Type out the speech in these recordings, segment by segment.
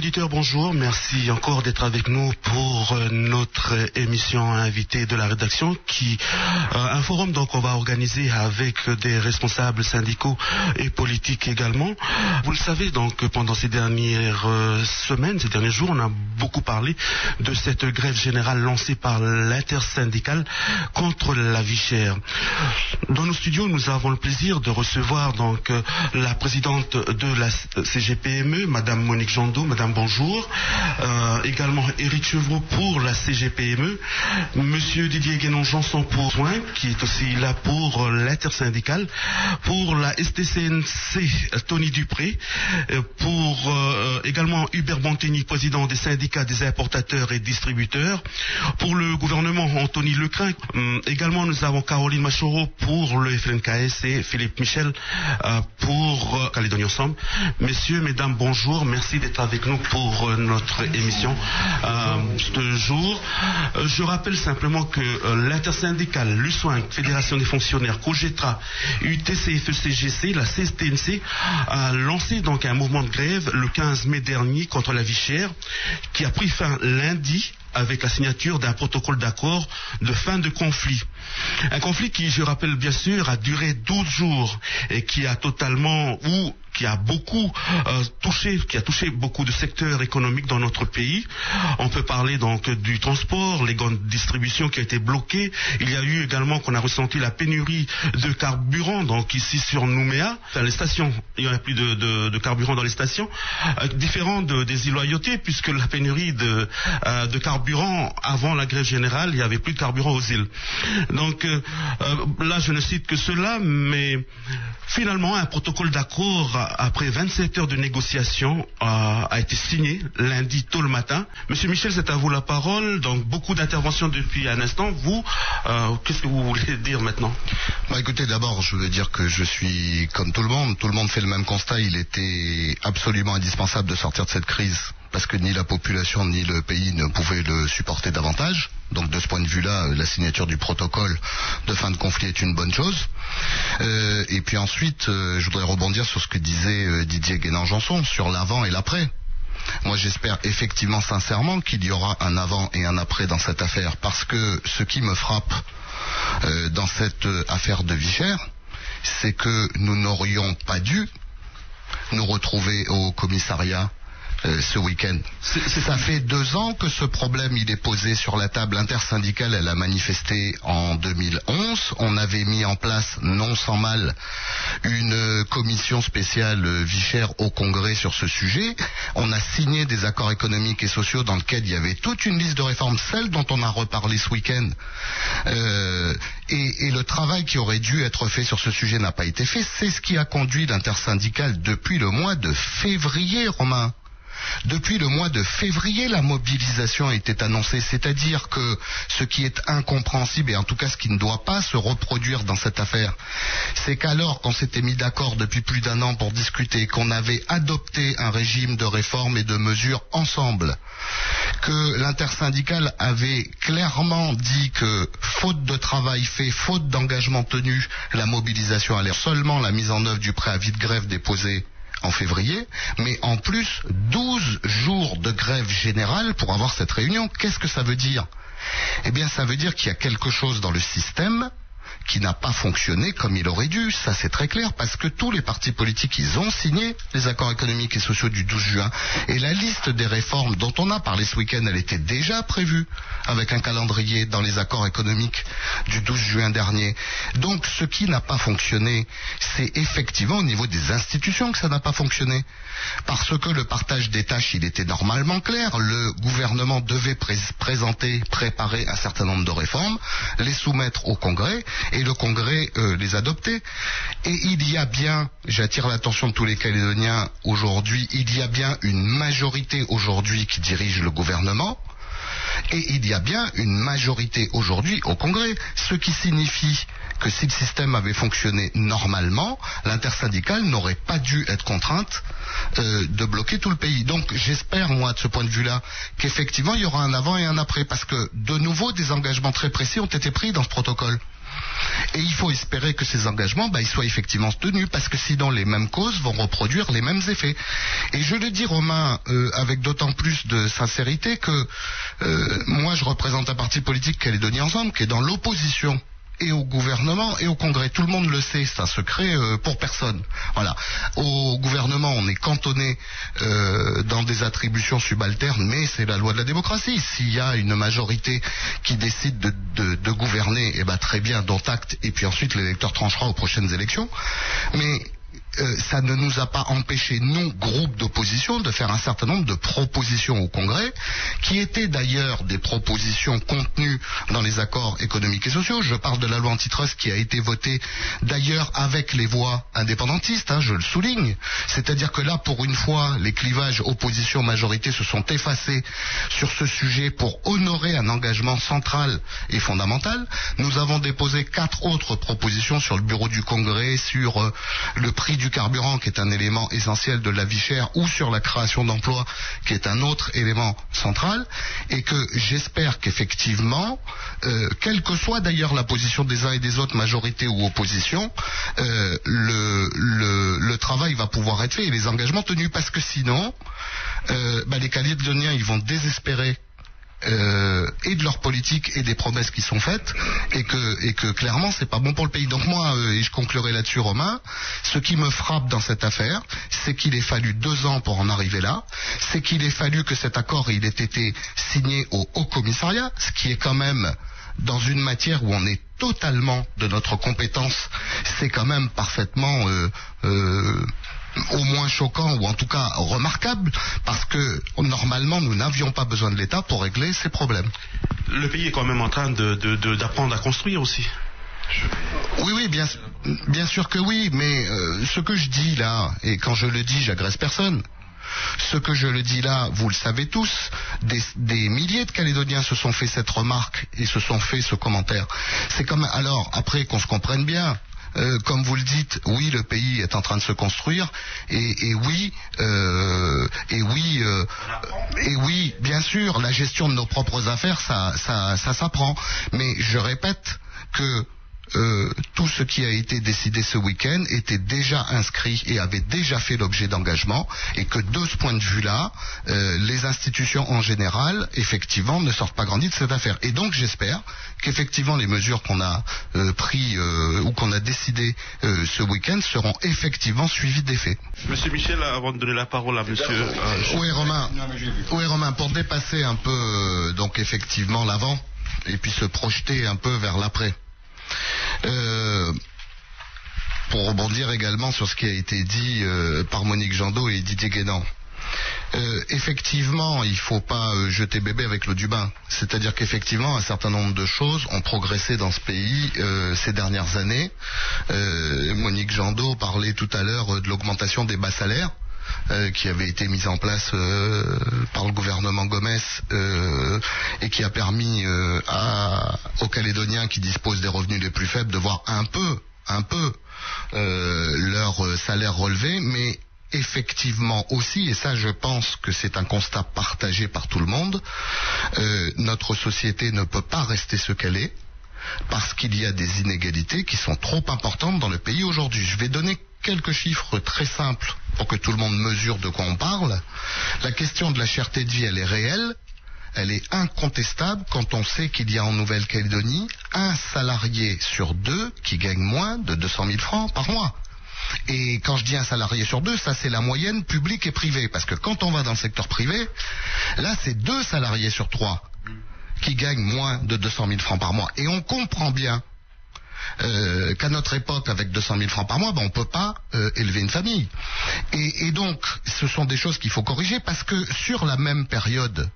auditeurs, bonjour. Merci encore d'être avec nous pour notre émission invitée de la rédaction un forum donc on va organiser avec des responsables syndicaux et politiques également. Vous le savez donc pendant ces dernières semaines, ces derniers jours, on a beaucoup parlé de cette grève générale lancée par l'intersyndicale contre la vie chère. Dans nos studios, nous avons le plaisir de recevoir donc la présidente de la CGPME, Madame Monique Jandot. Madame, bonjour. Également Éric Chevreau pour la CGPME. Monsieur Didier Guénon-Janson pour Soin, qui est aussi là pour l'intersyndicale. Pour la STCNC, Tony Dupré. Pour également Hubert Bontegny, président des syndicats des importateurs et distributeurs. Pour le gouvernement, Anthony Lecrin. Également, nous avons Caroline Machoro pour le FLNKS et Philippe Michel pour Calédonie Ensemble. Messieurs, mesdames, bonjour. Merci d'être avec nous pour notre émission ce jour. Je rappelle simplement que l'intersyndicale, l'USOIN, Fédération des fonctionnaires, COGETRA, UTCFE-CGC, la CSTNC a lancé donc un mouvement de grève le 15 mai dernier contre la vie chère qui a pris fin lundi avec la signature d'un protocole d'accord de fin de conflit. Un conflit qui, je rappelle bien sûr, a duré 12 jours et qui a touché beaucoup de secteurs économiques dans notre pays. On peut parler donc du transport, les grandes distributions qui ont été bloquées. Il y a eu également qu'on a ressenti la pénurie de carburant, donc ici sur Nouméa, dans les stations, il n'y en a plus de carburant dans les stations, différent des îles Loyauté, puisque la pénurie de carburant avant la grève générale, il n'y avait plus de carburant aux îles. Donc là, je ne cite que cela, mais finalement, un protocole d'accord après 27 heures de négociation a été signé lundi tôt le matin. Monsieur Michel, c'est à vous la parole. Donc beaucoup d'interventions depuis un instant. Vous, qu'est-ce que vous voulez dire maintenant? Écoutez, d'abord, je veux dire que je suis comme tout le monde. Tout le monde fait le même constat. Il était absolument indispensable de sortir de cette crise, parce que ni la population ni le pays ne pouvaient le supporter davantage. Donc de ce point de vue-là, la signature du protocole de fin de conflit est une bonne chose. Et puis ensuite, je voudrais rebondir sur ce que disait Didier Guénon-Janson, sur l'avant et l'après. Moi, j'espère effectivement sincèrement qu'il y aura un avant et un après dans cette affaire, parce que ce qui me frappe dans cette affaire de vie chère, c'est que nous n'aurions pas dû nous retrouver au commissariat ce week-end. Ça fait 2 ans que ce problème il est posé sur la table intersyndicale. Elle a manifesté en 2011. On avait mis en place, non sans mal, une commission spéciale vie chère au Congrès sur ce sujet. On a signé des accords économiques et sociaux dans lesquels il y avait toute une liste de réformes, celles dont on a reparlé ce week-end. Et le travail qui aurait dû être fait sur ce sujet n'a pas été fait. C'est ce qui a conduit l'intersyndicale depuis le mois de février, Romain. Depuis le mois de février, la mobilisation était annoncée, c'est-à-dire que ce qui est incompréhensible, et en tout cas ce qui ne doit pas se reproduire dans cette affaire, c'est qu'alors qu'on s'était mis d'accord depuis plus d'1 an pour discuter, qu'on avait adopté un régime de réformes et de mesures ensemble, que l'intersyndicale avait clairement dit que, faute de travail fait, faute d'engagement tenu, la mobilisation allait seulement la mise en œuvre du préavis de grève déposé en février, mais en plus 12 jours de grève générale pour avoir cette réunion. Qu'est-ce que ça veut dire? Eh bien, ça veut dire qu'il y a quelque chose dans le système qui n'a pas fonctionné comme il aurait dû. Ça, c'est très clair, parce que tous les partis politiques, ils ont signé les accords économiques et sociaux du 12 juin. Et la liste des réformes dont on a parlé ce week-end, elle était déjà prévue avec un calendrier dans les accords économiques du 12 juin dernier. Donc, ce qui n'a pas fonctionné, c'est effectivement au niveau des institutions que ça n'a pas fonctionné. Parce que le partage des tâches, il était normalement clair. Le gouvernement devait préparer un certain nombre de réformes, les soumettre au Congrès, et le Congrès les adopter. Et il y a bien, j'attire l'attention de tous les Calédoniens aujourd'hui, il y a bien une majorité aujourd'hui qui dirige le gouvernement, et il y a bien une majorité aujourd'hui au Congrès, ce qui signifie que si le système avait fonctionné normalement, l'intersyndicale n'aurait pas dû être contrainte de bloquer tout le pays. Donc j'espère, moi, de ce point de vue-là, qu'effectivement il y aura un avant et un après, parce que de nouveau des engagements très précis ont été pris dans ce protocole. Et il faut espérer que ces engagements, ils soient effectivement tenus, parce que sinon les mêmes causes vont reproduire les mêmes effets. Et je le dis, Romain, avec d'autant plus de sincérité que moi je représente un parti politique, Calédonie Ensemble, qui est dans l'opposition et au gouvernement et au Congrès. Tout le monde le sait, c'est un secret pour personne. Voilà. Au gouvernement, on est cantonné dans des attributions subalternes, mais c'est la loi de la démocratie. S'il y a une majorité qui décide de gouverner, très bien, dont acte, et puis ensuite l'électeur tranchera aux prochaines élections. Mais ça ne nous a pas empêché, nous, groupe d'opposition, de faire un certain nombre de propositions au Congrès, qui étaient d'ailleurs des propositions contenues dans les accords économiques et sociaux. Je parle de la loi antitrust qui a été votée d'ailleurs avec les voix indépendantistes, je le souligne. C'est-à-dire que là, pour une fois, les clivages opposition-majorité se sont effacés sur ce sujet pour honorer un engagement central et fondamental. Nous avons déposé 4 autres propositions sur le bureau du Congrès, sur le prix du carburant, qui est un élément essentiel de la vie chère, ou sur la création d'emplois, qui est un autre élément central, et que j'espère qu'effectivement, quelle que soit d'ailleurs la position des uns et des autres, majorité ou opposition, le travail va pouvoir être fait et les engagements tenus, parce que sinon, les Calédoniens, ils vont désespérer et de leur politique et des promesses qui sont faites, et que clairement c'est pas bon pour le pays. Donc moi, et je conclurai là-dessus, Romain, ce qui me frappe dans cette affaire, c'est qu'il ait fallu 2 ans pour en arriver là, c'est qu'il ait fallu que cet accord il ait été signé au Haut Commissariat, ce qui est quand même, dans une matière où on est totalement de notre compétence, c'est quand même parfaitement au moins choquant, ou en tout cas remarquable, parce que normalement nous n'avions pas besoin de l'État pour régler ces problèmes. Le pays est quand même en train d'apprendre à construire aussi. Oui, bien sûr que oui, mais ce que je dis là, et quand je le dis, j'agresse personne. Ce que je le dis là, vous le savez tous, des milliers de Calédoniens se sont fait cette remarque et se sont fait ce commentaire. C'est comme, alors, après qu'on se comprenne bien, comme vous le dites, oui, le pays est en train de se construire, et oui, bien sûr, la gestion de nos propres affaires, ça s'apprend. Mais je répète que tout ce qui a été décidé ce week-end était déjà inscrit et avait déjà fait l'objet d'engagement, et que de ce point de vue-là, les institutions en général, effectivement, ne sortent pas grandies de cette affaire. Et donc j'espère qu'effectivement les mesures qu'on a prises ou qu'on a décidées ce week-end seront effectivement suivies d'effet. Monsieur Michel, avant de donner la parole à monsieur... Oui, Romain, pour dépasser un peu donc effectivement l'avant, et puis se projeter un peu vers l'après. Pour rebondir également sur ce qui a été dit par Monique Jandot et Didier Guénan. Effectivement, il ne faut pas jeter bébé avec l'eau du bain. C'est-à-dire qu'effectivement, un certain nombre de choses ont progressé dans ce pays ces dernières années. Monique Jandot parlait tout à l'heure de l'augmentation des bas salaires. Qui avait été mise en place par le gouvernement Gomes et qui a permis aux Calédoniens qui disposent des revenus les plus faibles de voir un peu leur salaire relevé, mais effectivement aussi, et ça je pense que c'est un constat partagé par tout le monde, notre société ne peut pas rester ce qu'elle est, parce qu'il y a des inégalités qui sont trop importantes dans le pays aujourd'hui. Je vais donner quelques chiffres très simples pour que tout le monde mesure de quoi on parle. La question de la cherté de vie, elle est réelle, elle est incontestable quand on sait qu'il y a en Nouvelle-Calédonie un salarié sur 2 qui gagne moins de 200 000 francs par mois. Et quand je dis un salarié sur 2, ça c'est la moyenne publique et privée, parce que quand on va dans le secteur privé, là c'est 2 salariés sur 3 qui gagnent moins de 200 000 francs par mois. Et on comprend bien qu'à notre époque, avec 200 000 francs par mois, on ne peut pas élever une famille. Et donc, ce sont des choses qu'il faut corriger, parce que sur la même période,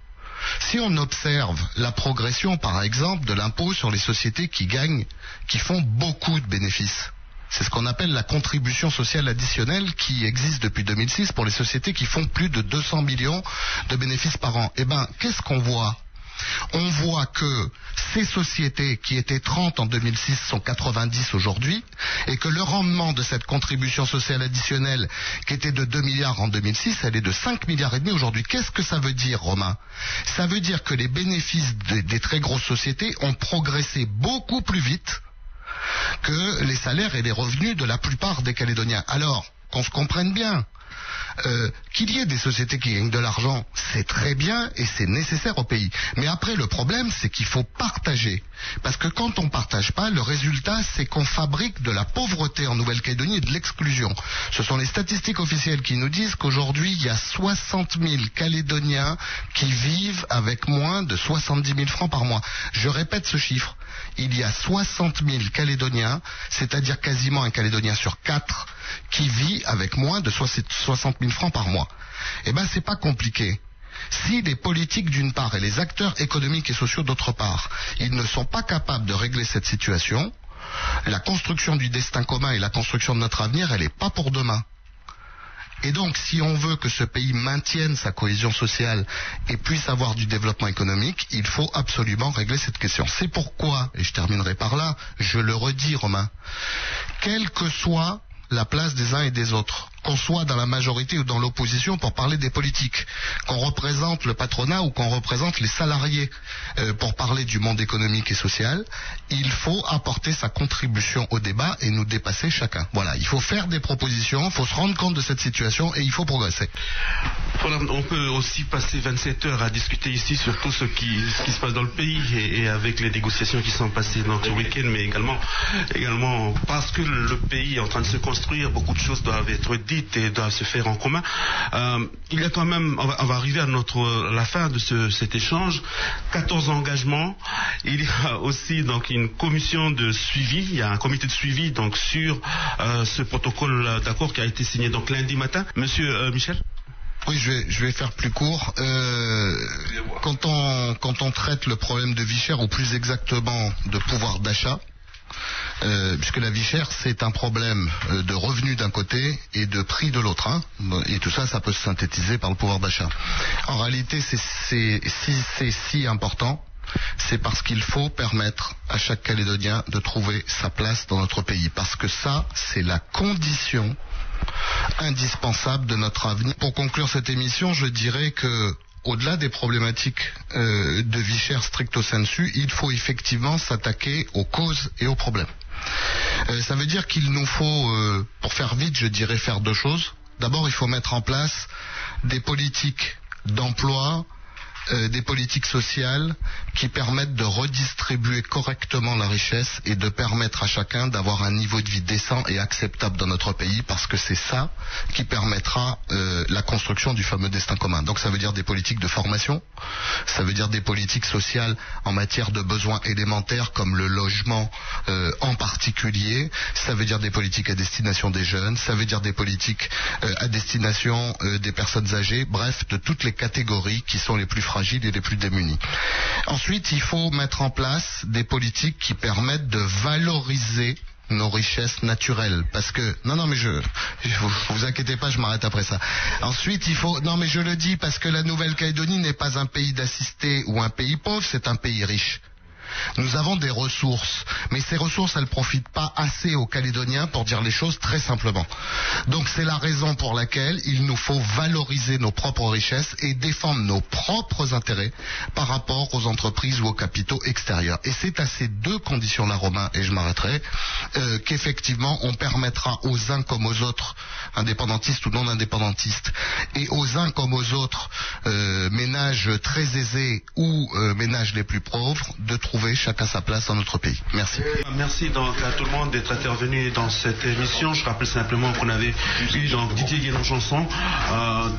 si on observe la progression, par exemple, de l'impôt sur les sociétés qui font beaucoup de bénéfices, c'est ce qu'on appelle la contribution sociale additionnelle, qui existe depuis 2006 pour les sociétés qui font plus de 200 millions de bénéfices par an. Eh bien, qu'est-ce qu'on voit ? On voit que ces sociétés qui étaient 30 en 2006 sont 90 aujourd'hui, et que le rendement de cette contribution sociale additionnelle qui était de 2 milliards en 2006, elle est de 5 milliards et demi aujourd'hui. Qu'est-ce que ça veut dire, Romain ? Ça veut dire que les bénéfices des très grosses sociétés ont progressé beaucoup plus vite que les salaires et les revenus de la plupart des Calédoniens. Alors, qu'on se comprenne bien. Qu'il y ait des sociétés qui gagnent de l'argent, c'est très bien et c'est nécessaire au pays. Mais après, le problème, c'est qu'il faut partager. Parce que quand on ne partage pas, le résultat, c'est qu'on fabrique de la pauvreté en Nouvelle-Calédonie et de l'exclusion. Ce sont les statistiques officielles qui nous disent qu'aujourd'hui, il y a 60 000 Calédoniens qui vivent avec moins de 70 000 francs par mois. Je répète ce chiffre. Il y a 60 000 Calédoniens, c'est-à-dire quasiment un Calédonien sur 4, qui vit avec moins de 60 000 francs par mois. Eh ben, c'est pas compliqué. Si les politiques d'une part et les acteurs économiques et sociaux d'autre part, ils ne sont pas capables de régler cette situation, la construction du destin commun et la construction de notre avenir, elle n'est pas pour demain. Et donc, si on veut que ce pays maintienne sa cohésion sociale et puisse avoir du développement économique, il faut absolument régler cette question. C'est pourquoi, et je terminerai par là, je le redis, Romain, quelle que soit la place des uns et des autres, qu'on soit dans la majorité ou dans l'opposition pour parler des politiques, qu'on représente le patronat ou qu'on représente les salariés pour parler du monde économique et social, il faut apporter sa contribution au débat et nous dépasser chacun. Voilà, il faut faire des propositions, il faut se rendre compte de cette situation et il faut progresser. Voilà, on peut aussi passer 27 heures à discuter ici sur tout ce qui se passe dans le pays et avec les négociations qui sont passées dans ce week-end, mais également parce que le pays est en train de se construire, beaucoup de choses doivent être dites et doivent se faire en commun. Il y a quand même, on va arriver à la fin de cet échange, 14 engagements. Il y a aussi donc une commission de suivi, il y a un comité de suivi donc sur ce protocole d'accord qui a été signé donc lundi matin. Monsieur Michel? Oui, je vais faire plus court. Quand on traite le problème de vie chère, ou plus exactement de pouvoir d'achat, puisque la vie chère, c'est un problème de revenus d'un côté et de prix de l'autre, hein, et tout ça, ça peut se synthétiser par le pouvoir d'achat. En réalité, c'est si important, c'est parce qu'il faut permettre à chaque Calédonien de trouver sa place dans notre pays, parce que ça, c'est la condition indispensable de notre avenir. Pour conclure cette émission, je dirais que au-delà des problématiques de vie chère stricto sensu, il faut effectivement s'attaquer aux causes et aux problèmes. Ça veut dire qu'il nous faut, pour faire vite, je dirais faire deux choses. D'abord, il faut mettre en place des politiques d'emploi, des politiques sociales qui permettent de redistribuer correctement la richesse et de permettre à chacun d'avoir un niveau de vie décent et acceptable dans notre pays, parce que c'est ça qui permettra la construction du fameux destin commun. Donc ça veut dire des politiques de formation, ça veut dire des politiques sociales en matière de besoins élémentaires comme le logement en particulier, ça veut dire des politiques à destination des jeunes, ça veut dire des politiques à destination des personnes âgées, bref, de toutes les catégories qui sont les plus fragiles et les plus démunis. Ensuite, il faut mettre en place des politiques qui permettent de valoriser nos richesses naturelles, parce que vous inquiétez pas, je m'arrête après ça. Ensuite, je le dis parce que la Nouvelle-Calédonie n'est pas un pays d'assistés ou un pays pauvre, c'est un pays riche. Nous avons des ressources, mais ces ressources, elles ne profitent pas assez aux Calédoniens, pour dire les choses très simplement. Donc c'est la raison pour laquelle il nous faut valoriser nos propres richesses et défendre nos propres intérêts par rapport aux entreprises ou aux capitaux extérieurs. Et c'est à ces deux conditions-là, Romain, et je m'arrêterai, qu'effectivement on permettra aux uns comme aux autres, indépendantistes ou non indépendantistes, et aux uns comme aux autres, ménages très aisés ou ménages les plus pauvres, de trouver chacun sa place dans notre pays. Merci. Merci donc à tout le monde d'être intervenu dans cette émission. Je rappelle simplement qu'on avait eu donc Didier Guénon-Janson,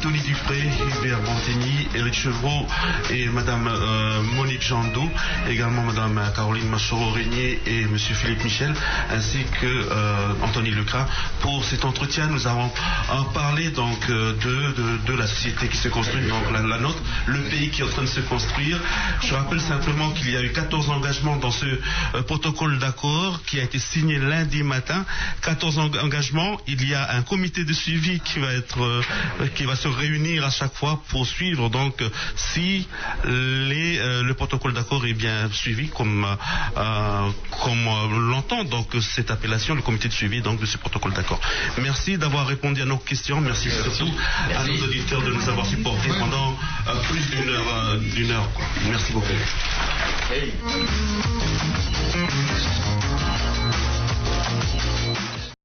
Tony Dupré, Hubert Bontegny, Éric Chevreau et Madame Monique Jandou, également Madame Caroline Machoro-Régnier et Monsieur Philippe Michel, ainsi que Anthony Lecras. Pour cet entretien, nous avons parlé donc de la société qui se construit, donc la nôtre, le pays qui est en train de se construire. Je rappelle simplement qu'il y a eu 14 engagements dans ce protocole d'accord qui a été signé lundi matin. 14 engagements. Il y a un comité de suivi qui va se réunir à chaque fois pour suivre donc si le protocole d'accord est bien suivi comme l'entend donc cette appellation, le comité de suivi donc de ce protocole d'accord. Merci d'avoir répondu à nos questions. Merci surtout à nos auditeurs de nous avoir supportés pendant plus d'une heure. Merci beaucoup. Hey.